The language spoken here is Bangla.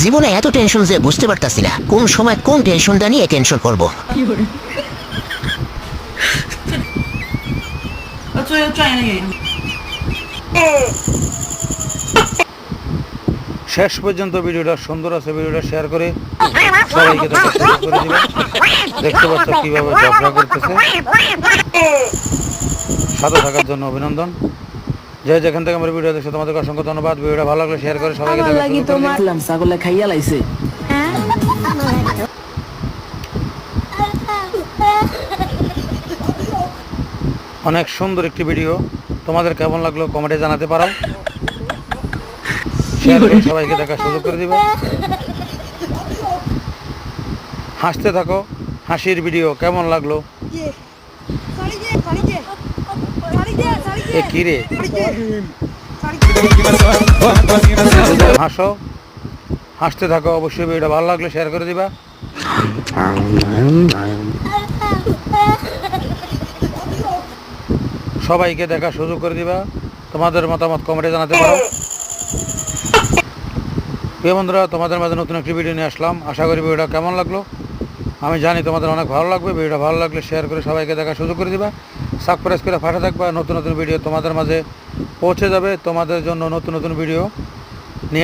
জীবনে এত টেনশন যে বুঝতে পারতাছি না কোন সময় কোন টেনশনটা নিয়ে টেনশন করব। শেষ পর্যন্ত ভিডিওটা সুন্দর আছে, ভিডিওটা শেয়ার করে সবাইকে দেখা সুযোগ করে দিবেন। দেখতে পাচ্ছ কিভাবে ঝগড়া করতেছে। সাথে থাকার জন্য অভিনন্দন। যে যেখান থেকে আমার ভিডিও দেখছে তোমাদেরকে অসংখ্য ধন্যবাদ। ভিডিওটা ভালো লাগলে শেয়ার করে সবাইকে দেখা সুযোগ করে দিবেন। ছাগলে খাইয়া লাইছে। অনেক সুন্দর একটি ভিডিও, তোমাদের কেমন লাগলো কমেন্টে জানাতে পারো। শেয়ার করে সবাইকে দেখার সুযোগ করে দিবে। হাসতে থাকো, হাসির ভিডিও কেমন লাগলো? এ কি রে, হাসো, হাসতে থাকো। অবশ্যই ভিডিওটা ভালো লাগলে শেয়ার করে দিবা। সবাইকে দেখার সুযোগ করে দিবা। তোমাদের মতামত কমেন্টে জানাতে পারো। প্রিয় বন্ধুরা, তোমাদের মাঝে নতুন একটি ভিডিও নিয়ে আসলাম। আশা করি ভিডিওটা কেমন লাগলো। আমি জানি তোমাদের অনেক ভালো লাগবে। ভিডিওটা ভালো লাগলে শেয়ার করে সবাইকে দেখার সুযোগ করে দিবা। সাবস্ক্রাইব করে পাশে থাকবা। নতুন নতুন ভিডিও তোমাদের মাঝে পৌঁছে যাবে। তোমাদের জন্য নতুন নতুন ভিডিও